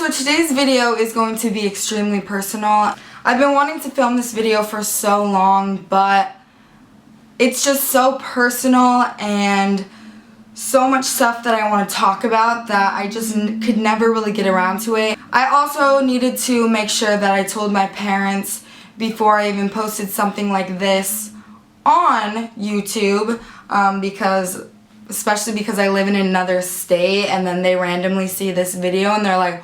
So today's video is going to be extremely personal. I've been wanting to film this video for so long, but it's just so personal and so much stuff that I want to talk about that I just could never really get around to it. I also needed to make sure that I told my parents before I even posted something like this on YouTube, especially because I live in another state and then they randomly see this video and they're like,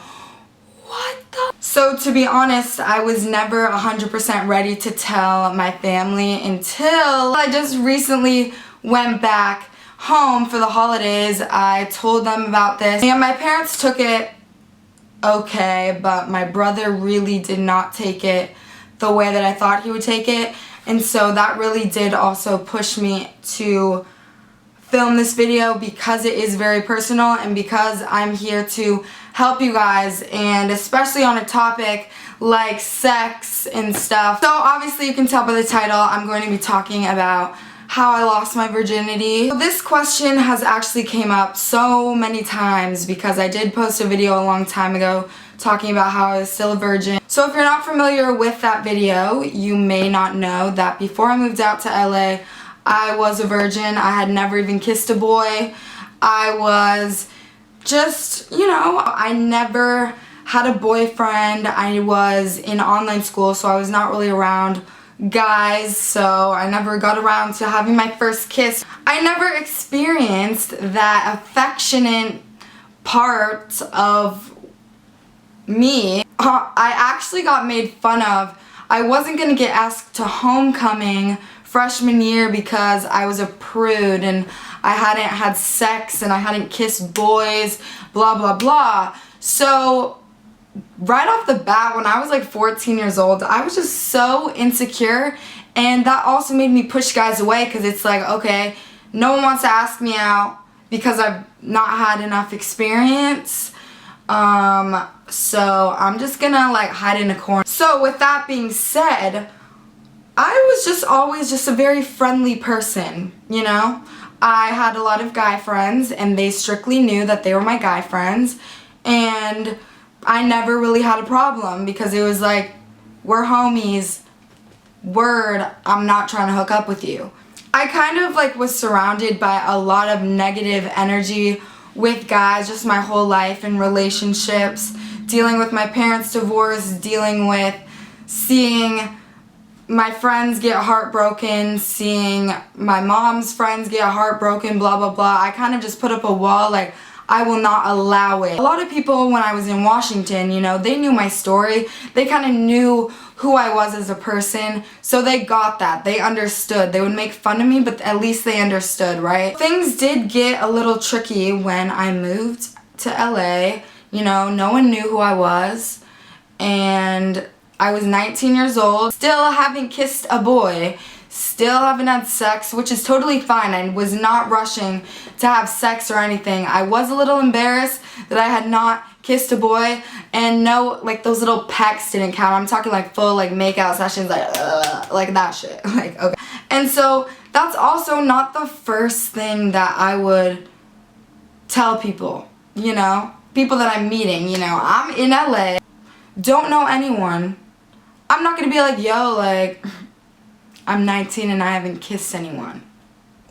what the? So to be honest, I was never 100% ready to tell my family until I just recently went back home for the holidays. I told them about this and my parents took it okay, but my brother really did not take it the way that I thought he would take it, and so that really did also push me to film this video because it is very personal and because I'm here to help you guys, and especially on a topic like sex and stuff. So obviously you can tell by the title I'm going to be talking about how I lost my virginity. So this question has actually came up so many times because I did post a video a long time ago talking about how I was still a virgin. So if you're not familiar with that video, you may not know that before I moved out to LA, I was a virgin. I had never even kissed a boy. I was just, I never had a boyfriend. I was in online school, so I was not really around guys, so I never got around to having my first kiss. I never experienced that affectionate part of me. I actually got made fun of. I wasn't gonna get asked to homecoming freshman year because I was a prude and I hadn't had sex and I hadn't kissed boys, blah blah blah. So right off the bat, when I was like 14 years old, I was just so insecure, and that also made me push guys away because it's like, okay, no one wants to ask me out because I've not had enough experience, so I'm just gonna like hide in a corner. So with that being said, I was just always just a very friendly person, I had a lot of guy friends and they strictly knew that they were my guy friends, and I never really had a problem because it was like, we're homies, word, I'm not trying to hook up with you. I kind of like was surrounded by a lot of negative energy with guys just my whole life in relationships, dealing with my parents' divorce, dealing with seeing my friends get heartbroken, seeing my mom's friends get heartbroken, blah blah blah. I kind of just put up a wall, like, I will not allow it. A lot of people when I was in Washington, they knew my story. They kind of knew who I was as a person, so they got that. They understood. They would make fun of me, but at least they understood, right? Things did get a little tricky when I moved to LA. No one knew who I was, and I was 19 years old, still haven't kissed a boy, still haven't had sex, which is totally fine. I was not rushing to have sex or anything. I was a little embarrassed that I had not kissed a boy, and no, like, those little pecks didn't count. I'm talking like full like makeout sessions, like that shit. Like, okay. And so that's also not the first thing that I would tell people, people that I'm meeting. I'm in LA, don't know anyone. I'm not gonna be like, yo, like, I'm 19 and I haven't kissed anyone.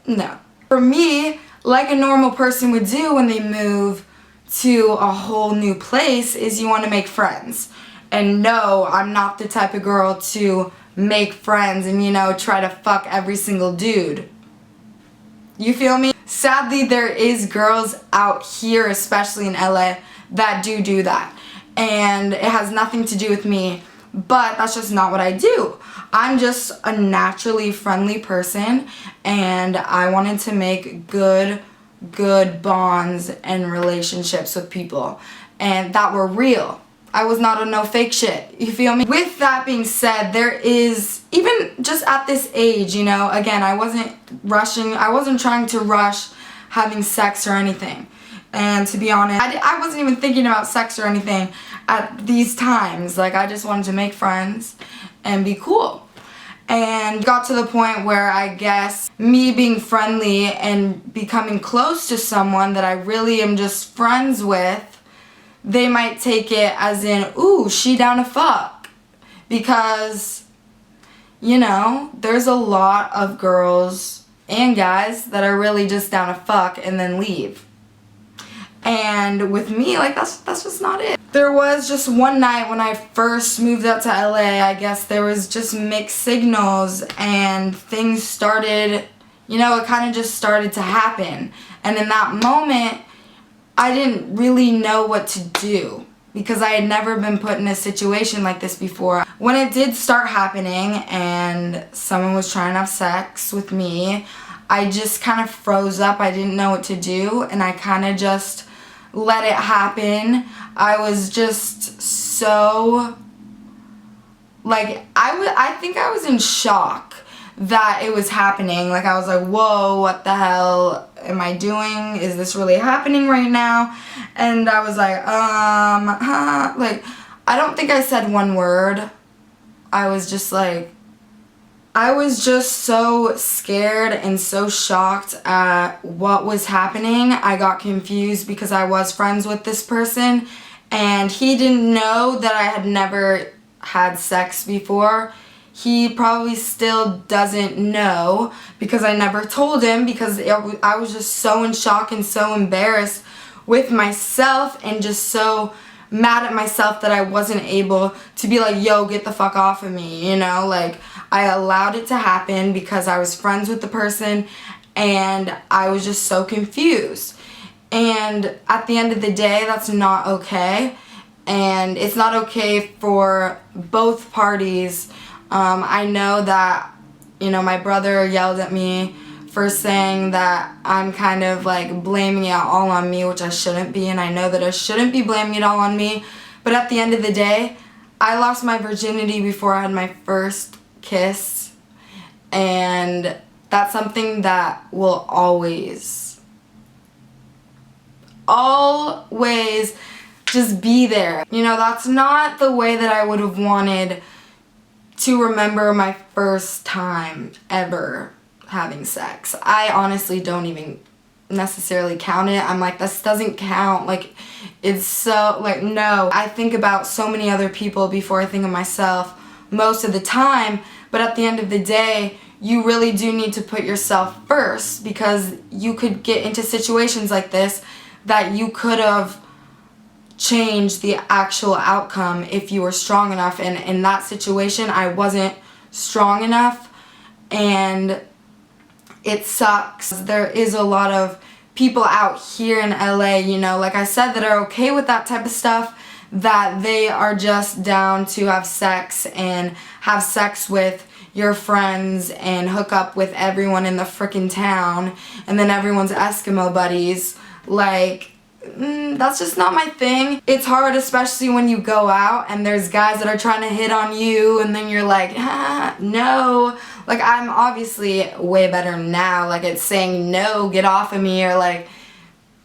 No. For me, like a normal person would do when they move to a whole new place, is you want to make friends. And no, I'm not the type of girl to make friends and, try to fuck every single dude. You feel me? Sadly, there is girls out here, especially in LA, that do that. And it has nothing to do with me, but that's just not what I do. I'm just a naturally friendly person, and I wanted to make good bonds and relationships with people, and that were real. I was not on no fake shit, you feel me? With that being said, there is, even just at this age, again, I wasn't rushing, I wasn't trying to rush having sex or anything. And to be honest, I wasn't even thinking about sex or anything at these times. Like, I just wanted to make friends and be cool. And got to the point where I guess me being friendly and becoming close to someone that I really am just friends with they might take it as in, ooh, she down to fuck. Because, you know, there's a lot of girls and guys that are really just down to fuck and then leave. And with me, like, that's just not it. There was just one night when I first moved up to LA, I guess there was just mixed signals and things started, you know, it kind of just started to happen. And in that moment, I didn't really know what to do because I had never been put in a situation like this before. When it did start happening and someone was trying to have sex with me, I just kind of froze up. I didn't know what to do, and I kind of just let it happen. I was just so, like, I think I was in shock that it was happening. Like, I was like, whoa, what the hell am I doing? Is this really happening right now? And I was like, like, I don't think I said one word. I was just like, I was just so scared and so shocked at what was happening. I got confused because I was friends with this person and he didn't know that I had never had sex before. He probably still doesn't know because I never told him because I was just so in shock and so embarrassed with myself and just so mad at myself that I wasn't able to be like, yo, get the fuck off of me, you know? Like, I allowed it to happen because I was friends with the person and I was just so confused. And at the end of the day, that's not okay. And it's not okay for both parties. I know that, you know, my brother yelled at me for saying that I'm kind of like blaming it all on me, which I shouldn't be, and I know that I shouldn't be blaming it all on me. But at the end of the day, I lost my virginity before I had my first kiss, and that's something that will always just be there. You know, that's not the way that I would have wanted to remember my first time ever having sex. I honestly don't even necessarily count it. I'm like, this doesn't count. Like, it's so, like, no. I think about so many other people before I think of myself most of the time, but at the end of the day, you really do need to put yourself first because you could get into situations like this that you could have changed the actual outcome if you were strong enough. And in that situation, I wasn't strong enough, and it sucks. There is a lot of people out here in LA, you know, like I said, that are okay with that type of stuff, that they are just down to have sex and have sex with your friends and hook up with everyone in the frickin' town, and then everyone's Eskimo buddies. Like, that's just not my thing. It's hard, especially when you go out and there's guys that are trying to hit on you and then you're like, no. Like, I'm obviously way better now, like, it's saying no, get off of me, or like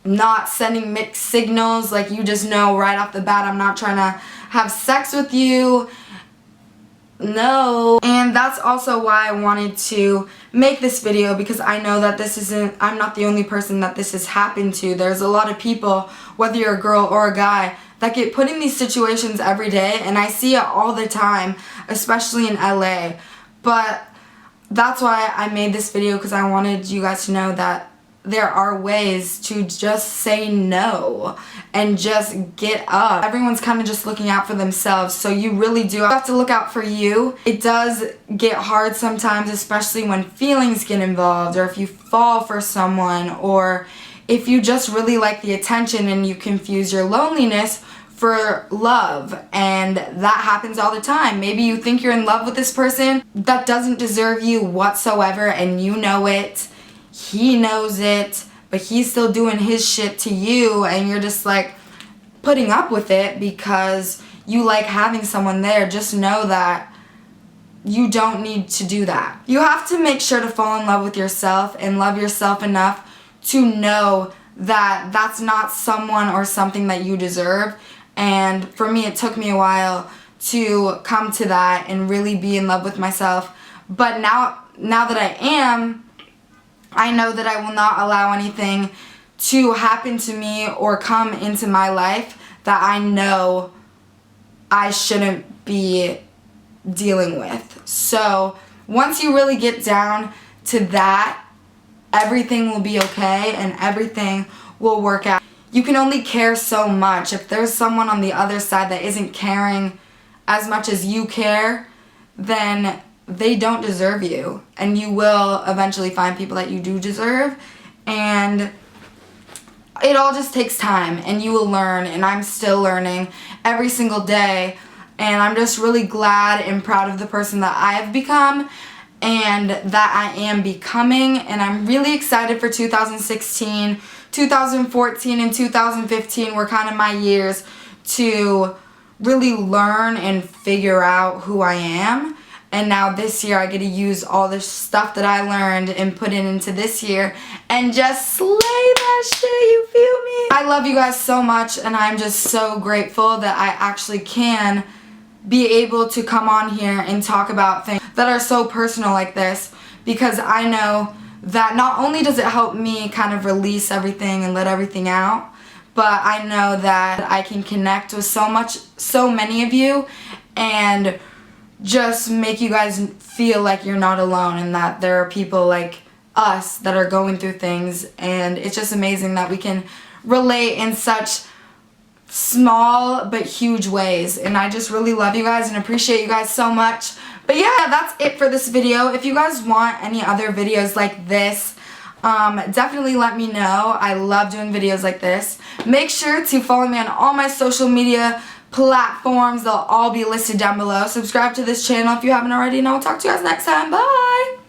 not sending mixed signals. Like, you just know right off the bat I'm not trying to have sex with you. No. And that's also why I wanted to make this video, because I know that I'm not the only person that this has happened to. There's a lot of people, whether you're a girl or a guy, that get put in these situations every day, and I see it all the time, especially in LA. But that's why I made this video, because I wanted you guys to know that there are ways to just say no and just get up. Everyone's kind of just looking out for themselves, so you really do have to look out for you. It does get hard sometimes, especially when feelings get involved, or if you fall for someone, or if you just really like the attention and you confuse your loneliness for love, and that happens all the time. Maybe you think you're in love with this person that doesn't deserve you whatsoever, and you know it. He knows it, but he's still doing his shit to you, and you're just like putting up with it because you like having someone there. Just know that you don't need to do that. You have to make sure to fall in love with yourself and love yourself enough to know that that's not someone or something that you deserve. And for me, it took me a while to come to that and really be in love with myself. But now that I am, I know that I will not allow anything to happen to me or come into my life that I know I shouldn't be dealing with. So once you really get down to that, everything will be okay and everything will work out. You can only care so much. If there's someone on the other side that isn't caring as much as you care, then they don't deserve you. And you will eventually find people that you do deserve. And it all just takes time, and you will learn, and I'm still learning every single day. And I'm just really glad and proud of the person that I have become and that I am becoming. And I'm really excited for 2016, 2014, and 2015 were kind of my years to really learn and figure out who I am. And now this year I get to use all the stuff that I learned and put it into this year and just slay that shit, you feel me? I love you guys so much, and I'm just so grateful that I actually can be able to come on here and talk about things that are so personal like this, because I know that not only does it help me kind of release everything and let everything out, but I know that I can connect with so many of you and just make you guys feel like you're not alone, and that there are people like us that are going through things. And it's just amazing that we can relate in such small but huge ways. And I just really love you guys and appreciate you guys so much. But yeah, that's it for this video. If you guys want any other videos like this, definitely let me know. I love doing videos like this. Make sure to follow me on all my social media platforms. They'll all be listed down below. Subscribe to this channel if you haven't already, and I'll talk to you guys next time. Bye!